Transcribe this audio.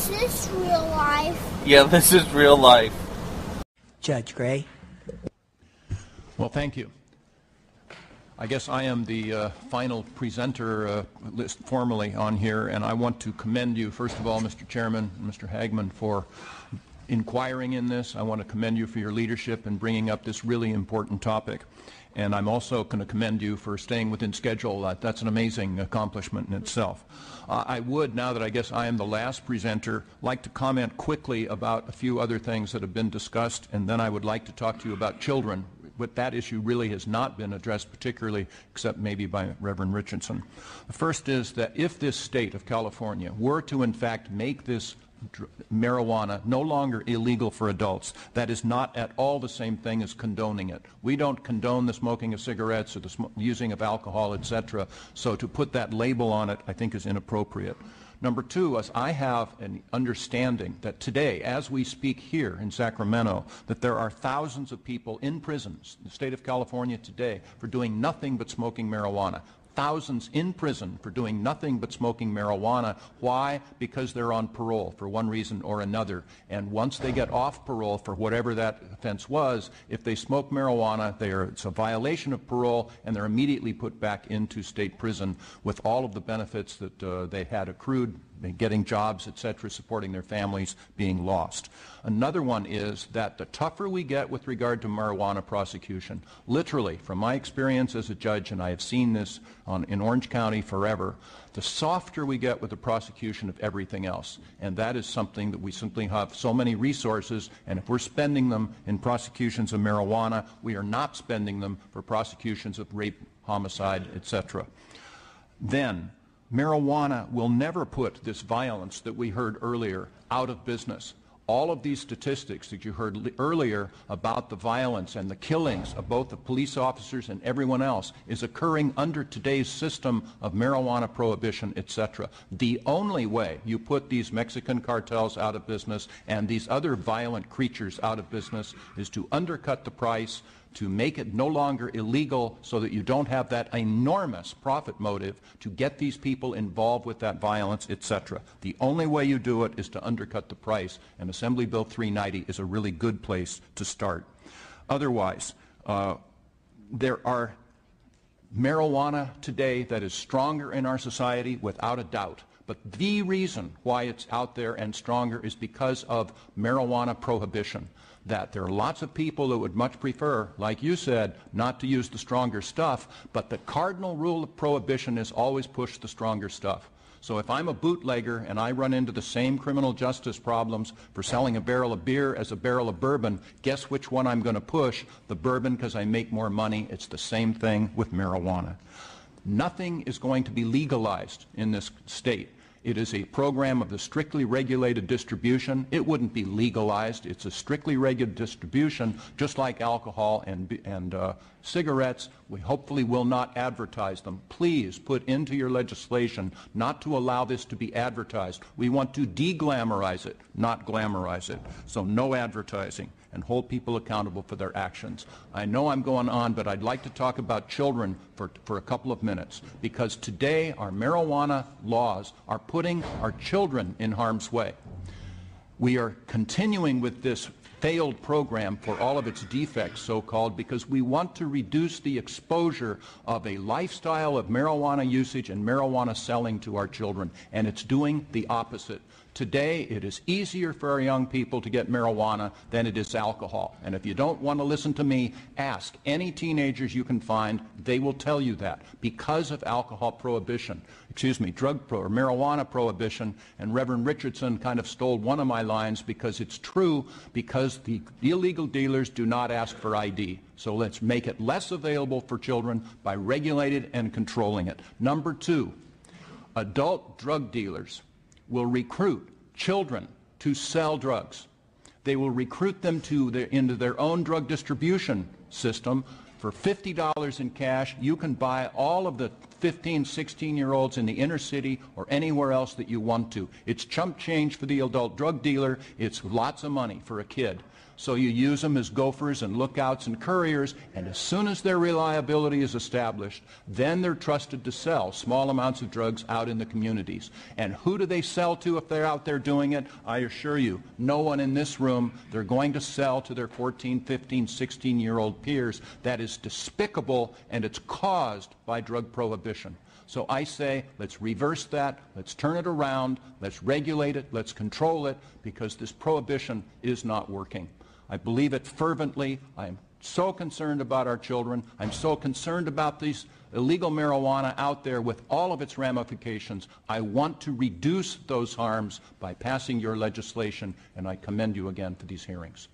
Is this real life? Yeah, this is real life. Judge Gray. Well, thank you. I guess I am the final presenter list formally on here, and I want to commend you, first of all, Mr. Chairman and Mr. Hagman, for inquiring in this. I want to commend you for your leadership in bringing up this really important topic. And I'm also going to commend you for staying within schedule. That's an amazing accomplishment in itself. I would, now that I guess I am the last presenter, like to comment quickly about a few other things that have been discussed, and then I would like to talk to you about children. But that issue really has not been addressed particularly, except maybe by Reverend Richardson. The first is that if this state of California were to in fact make this marijuana no longer illegal for adults, that is not at all the same thing as condoning it. We don't condone the smoking of cigarettes or the using of alcohol, etc. So to put that label on it, I think, is inappropriate. Number two, as I have an understanding that today, as we speak here in Sacramento, that there are thousands of people in prisons in the state of California today for doing nothing but smoking marijuana. Thousands in prison for doing nothing but smoking marijuana. Why? Because they're on parole for one reason or another. And once they get off parole for whatever that offense was, if they smoke marijuana, it's a violation of parole, and they're immediately put back into state prison with all of the benefits that they had accrued, getting jobs, etc., supporting their families, being lost. Another one is that the tougher we get with regard to marijuana prosecution, literally, from my experience as a judge, and I have seen this in Orange County forever, the softer we get with the prosecution of everything else. And that is something that we simply have so many resources, and if we're spending them in prosecutions of marijuana, we are not spending them for prosecutions of rape, homicide, etc. Then, marijuana will never put this violence that we heard earlier out of business. All of these statistics that you heard earlier about the violence and the killings of both the police officers and everyone else is occurring under today's system of marijuana prohibition, etc. The only way you put these Mexican cartels out of business and these other violent creatures out of business is to undercut the price, to make it no longer illegal so that you don't have that enormous profit motive to get these people involved with that violence, etc. The only way you do it is to undercut the price, and Assembly Bill 390 is a really good place to start. Otherwise, there are marijuana today that is stronger in our society without a doubt. But the reason why it's out there and stronger is because of marijuana prohibition. That there are lots of people who would much prefer, like you said, not to use the stronger stuff, but the cardinal rule of prohibition is always push the stronger stuff. So if I'm a bootlegger and I run into the same criminal justice problems for selling a barrel of beer as a barrel of bourbon, guess which one I'm going to push? The bourbon, because I make more money. It's the same thing with marijuana. Nothing is going to be legalized in this state. It is a program of the strictly regulated distribution. It wouldn't be legalized. It's a strictly regulated distribution, just like alcohol and cigarettes. We hopefully will not advertise them. Please put into your legislation not to allow this to be advertised. We want to de-glamorize it, not glamorize it. So no advertising, and hold people accountable for their actions. I know I'm going on, but I'd like to talk about children for a couple of minutes, because today our marijuana laws are putting our children in harm's way. We are continuing with this failed program for all of its defects, so-called, because we want to reduce the exposure of a lifestyle of marijuana usage and marijuana selling to our children, and it's doing the opposite. Today, it is easier for our young people to get marijuana than it is alcohol. And if you don't want to listen to me, ask any teenagers you can find. They will tell you that because of alcohol prohibition, or marijuana prohibition. And Reverend Richardson kind of stole one of my lines, because it's true, because the illegal dealers do not ask for ID. So let's make it less available for children by regulating and controlling it. Number two, adult drug dealers will recruit children to sell drugs. They will recruit them into their own drug distribution system. For $50 in cash, you can buy all of the 15, 16-year-olds in the inner city or anywhere else that you want to. It's chump change for the adult drug dealer. It's lots of money for a kid. so you use them as gophers and lookouts and couriers, and as soon as their reliability is established, then they're trusted to sell small amounts of drugs out in the communities. And who do they sell to if they're out there doing it? I assure you, no one in this room. They're going to sell to their 14, 15, 16-year-old peers. That is despicable, and it's caused by drug prohibition. So I say, let's reverse that, let's turn it around, let's regulate it, let's control it, because this prohibition is not working. I believe it fervently. I'm so concerned about our children. I'm so concerned about these illegal marijuana out there with all of its ramifications. I want to reduce those harms by passing your legislation, and I commend you again for these hearings.